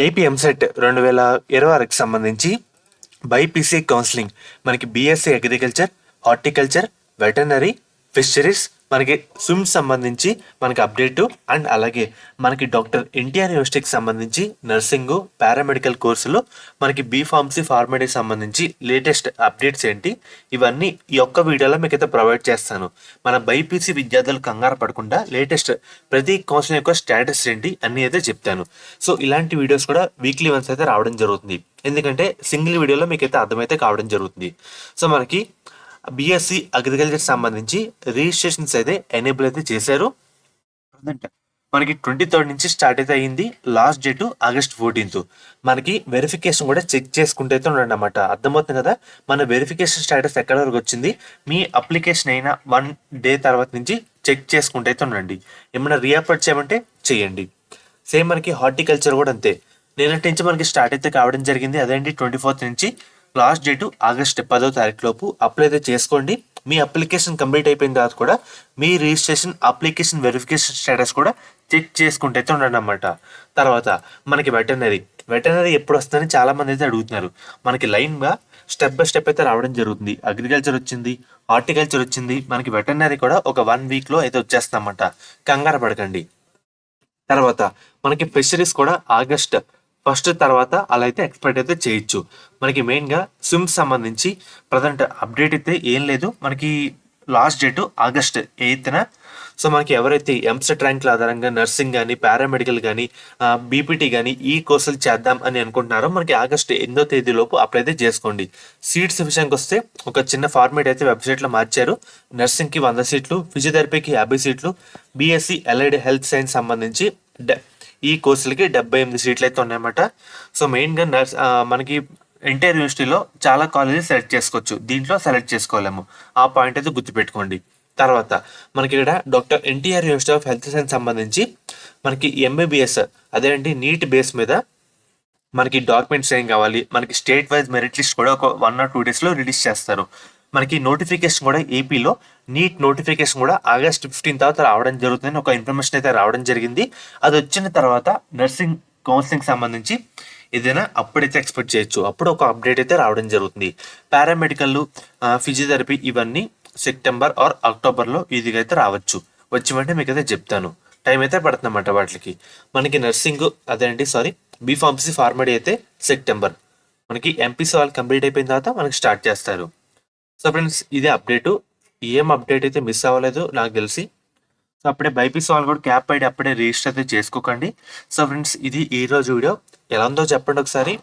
AP EAMCET 2026కి సంబంధించి BiPC counselling మనకి BSc agriculture, horticulture, veterinary, fisheries, మనకి స్విమ్ సంబంధించి మనకి అప్డేటు అండ్ అలాగే మనకి డాక్టర్ ఎన్టీఆర్ యూనివర్సిటీకి సంబంధించి నర్సింగ్, పారామెడికల్ కోర్సులు, మనకి బీఫార్మసీ, ఫార్మడీకి సంబంధించి లేటెస్ట్ అప్డేట్స్ ఏంటి, ఇవన్నీ ఈ ఒక్క వీడియోలో మీకు అయితే ప్రొవైడ్ చేస్తాను. మన బైపీసీ విద్యార్థులు కంగారు పడకుండా లేటెస్ట్ ప్రతి కౌన్సిలింగ్ యొక్క స్టేటస్ ఏంటి అన్నీ అయితే చెప్తాను. సో ఇలాంటి వీడియోస్ కూడా వీక్లీ వన్స్ అయితే రావడం జరుగుతుంది, ఎందుకంటే సింగిల్ వీడియోలో మీకైతే అర్థమైతే కావడం జరుగుతుంది. సో మనకి బీఎస్సీ అగ్రికల్చర్ సంబంధించి రిజిస్ట్రేషన్స్ అయితే ఎనేబుల్ అయితే చేశారు. మనకి 23rd నుంచి స్టార్ట్ అయితే అయ్యింది. Last date August 14th. మనకి వెరిఫికేషన్ కూడా చెక్ చేసుకుంటే అయితే ఉండండి అన్నమాట. అర్థమవుతుంది కదా, మన వెరిఫికేషన్ స్టేటస్ ఎక్కడ వరకు వచ్చింది, మీ అప్లికేషన్ అయినా 1 day తర్వాత నుంచి చెక్ చేసుకుంటే అయితే ఉండండి. ఏమైనా రీఅప్లోడ్ చేయమంటే చేయండి. సేమ్ మనకి హార్టికల్చర్ కూడా అంతే, నిన్నటి నుంచి మనకి స్టార్ట్ అయితే కావడం జరిగింది. అదేంటి 24th నుంచి లాస్ట్ డేటు August 10th లోపు అప్లై అయితే చేసుకోండి. మీ అప్లికేషన్ కంప్లీట్ అయిపోయిన తర్వాత కూడా మీ రిజిస్ట్రేషన్, అప్లికేషన్ వెరిఫికేషన్ స్టేటస్ కూడా చెక్ చేసుకుంటే అయితే ఉండండి అన్నమాట. తర్వాత మనకి వెటర్నరీ ఎప్పుడు వస్తుందని చాలా మంది అయితే అడుగుతున్నారు. మనకి లైన్గా స్టెప్ బై స్టెప్ అయితే రావడం జరుగుతుంది. అగ్రికల్చర్ వచ్చింది, హార్టికల్చర్ వచ్చింది, మనకి వెటర్నరీ కూడా ఒక 1 weekలో అయితే వచ్చేస్తుందన్నమాట. కంగారు పడకండి. తర్వాత మనకి ఫిషరీస్ కూడా August 1st తర్వాత అలా అయితే ఎక్స్పెక్ట్ అయితే చేయొచ్చు. మనకి మెయిన్గా స్విమ్ సంబంధించి ప్రజెంట్ అప్డేట్ అయితే ఏం లేదు. మనకి last date August 8th. So మనకి ఎవరైతే ఎంసెట్ ర్యాంకుల ఆధారంగా నర్సింగ్ కానీ, పారామెడికల్ కానీ, బీపీటీ కానీ ఈ కోర్సులు చేద్దాం అని అనుకుంటున్నారో మనకి August 8th లోపు అప్లై అయితే చేసుకోండి. సీట్స్ విషయానికి వస్తే ఒక చిన్న ఫార్మేట్ అయితే వెబ్సైట్లో మార్చారు. నర్సింగ్కి 100 సీట్లు, ఫిజియోథెరపీకి 50 సీట్లు, బీఎస్సీ అలైడ్ హెల్త్ సైన్స్ సంబంధించి ఈ కోర్సులకి 78 సీట్లు అయితే ఉన్నాయన్నమాట. సో మెయిన్గా మనకి ఎన్టీఆర్ యూనివర్సిటీలో చాలా కాలేజెస్ సెలెక్ట్ చేసుకోవచ్చు, దీంట్లో సెలెక్ట్ చేసుకోలేము. ఆ పాయింట్ అయితే గుర్తుపెట్టుకోండి. తర్వాత మనకి ఇక్కడ doctor NTR university of health science సంబంధించి మనకి ఎంబీబీఎస్ అదేంటి నీట్ బేస్ మీద మనకి డాక్యుమెంట్స్ ఏం కావాలి, మనకి స్టేట్ వైజ్ మెరిట్ లిస్ట్ కూడా ఒక 1 or 2 daysలో రిలీజ్ చేస్తారు. మనకి నోటిఫికేషన్ కూడా ఏపీలో నీట్ నోటిఫికేషన్ కూడా August 15th తర్వాత రావడం జరుగుతుందని ఒక ఇన్ఫర్మేషన్ అయితే రావడం జరిగింది. అది వచ్చిన తర్వాత నర్సింగ్ కౌన్సిలింగ్ సంబంధించి ఏదైనా అప్పుడైతే ఎక్స్పెక్ట్ చేయొచ్చు, అప్పుడు ఒక అప్డేట్ అయితే రావడం జరుగుతుంది. పారామెడికల్, ఫిజియోథెరపీ ఇవన్నీ సెప్టెంబర్ ఆర్ అక్టోబర్లో ఈజీగా అయితే రావచ్చు. వచ్చిమంటే మీకు అయితే చెప్తాను. టైం అయితే పడుతుందన్నమాట వాటికి. మనకి నర్సింగ్ బీఫార్మసీ, ఫార్మడీ అయితే సెప్టెంబర్, మనకి ఎంపీసీ వాళ్ళు కంప్లీట్ అయిపోయిన తర్వాత మనకి స్టార్ట్ చేస్తారు. సో ఫ్రెండ్స్, ఇదే అప్డేటు. ఏం అప్డేట్ అయితే మిస్ అవ్వలేదు నాకు తెలిసి. సో అప్పుడే బైపీసీ వాళ్ళు కూడా క్యాప్ ఐడి అప్పుడే రిజిస్టర్ అయితే చేసుకోకండి. సో ఫ్రెండ్స్, ఇది ఈరోజు వీడియో. ఎలా ఉందో చెప్పండి ఒకసారి.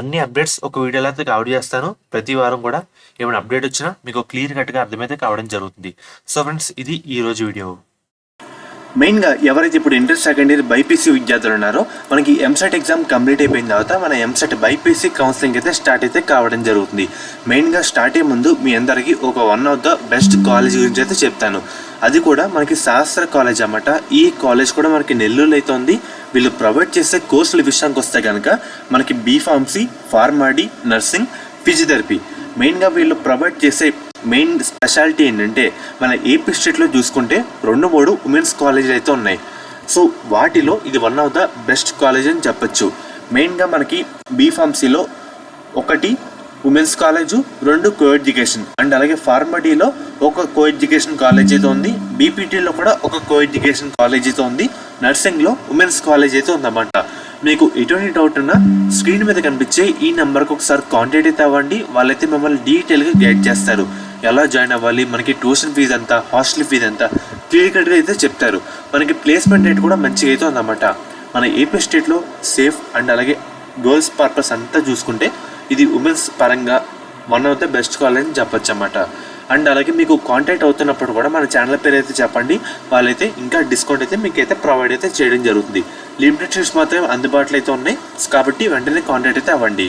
అన్ని అప్డేట్స్ ఒక వీడియోలో అయితే కవర్ చేస్తాను. ప్రతి వారం కూడా ఏమైనా అప్డేట్ వచ్చినా మీకు క్లియర్ కట్గా అర్థమైతే కావడం జరుగుతుంది. సో ఫ్రెండ్స్, ఇది ఈరోజు వీడియో. మెయిన్గా ఎవరైతే ఇప్పుడు ఇంటర్ సెకండ్ ఇయర్ బైపీసీ విద్యార్థులు ఉన్నారో మనకి ఎంసెట్ ఎగ్జామ్ కంప్లీట్ అయిపోయిన తర్వాత మన ఎంసెట్ బైపీసీ కౌన్సిలింగ్ అయితే స్టార్ట్ అయితే కావడం జరుగుతుంది. మెయిన్గా స్టార్ట్ అయ్యే ముందు మీ అందరికీ ఒక 1 of the బెస్ట్ కాలేజ్ గురించి అయితే చెప్తాను. అది కూడా మనకి శాస్త్ర కాలేజ్ అన్నమాట. ఈ కాలేజ్ కూడా మనకి నెల్లూరులో అయితే ఉంది. వీళ్ళు ప్రొవైడ్ చేసే కోర్సుల విషయానికి వస్తే కనుక మనకి బీఫార్మసీ, ఫార్మడీ, నర్సింగ్, ఫిజియోథెరపీ మెయిన్గా వీళ్ళు ప్రొవైడ్ చేసే మెయిన్ స్పెషాలిటీ ఏంటంటే మన ఏపీ స్టేట్లో చూసుకుంటే 2-3 ఉమెన్స్ కాలేజీలు అయితే ఉన్నాయి. సో వాటిలో ఇది 1 of the బెస్ట్ కాలేజ్ అని చెప్పచ్చు. మెయిన్గా మనకి బీఫార్మసీలో 1 ఉమెన్స్ కాలేజు, 2 కో-ఎడ్యుకేషన్ అండ్ అలాగే ఫార్మడీలో ఒక కో-ఎడ్యుకేషన్ కాలేజ్ అయితే ఉంది. బీపీటీలో కూడా ఒక కో-ఎడ్యుకేషన్ కాలేజ్ అయితే ఉంది. నర్సింగ్లో ఉమెన్స్ కాలేజ్ అయితే ఉందన్నమాట. మీకు ఎటువంటి డౌట్ ఉన్నా స్క్రీన్ మీద కనిపించే ఈ నెంబర్కి ఒకసారి కాంటాక్ట్ అయితే అవ్వండి. వాళ్ళైతే మిమ్మల్ని డీటెయిల్గా గైడ్ చేస్తారు. ఎలా జాయిన్ అవ్వాలి, మనకి ట్యూషన్ ఫీజు ఎంత, హాస్టల్ ఫీజు ఎంత క్లియర్ కట్గా అయితే చెప్తారు. మనకి ప్లేస్మెంట్ రేట్ కూడా మంచిగా అయితే ఉందన్నమాట. మన ఏపీ స్టేట్లో సేఫ్ అండ్ అలాగే గర్ల్స్ పర్పస్ అంతా చూసుకుంటే ఇది ఉమెన్స్ పరంగా 1 of the బెస్ట్ కాలేజ్ అని చెప్పచ్చు అన్నమాట. అండ్ అలాగే మీకు కాంటాక్ట్ అవుతున్నప్పుడు కూడా మన ఛానల్ పేరు అయితే చెప్పండి. వాళ్ళైతే ఇంకా డిస్కౌంట్ అయితే మీకు అయితే ప్రొవైడ్ అయితే చేయడం జరుగుతుంది. లిమిటెడ్ సీట్స్ మాత్రమే అందుబాటులో అయితే ఉన్నాయి కాబట్టి వెంటనే కాంటాక్ట్ అయితే అవ్వండి.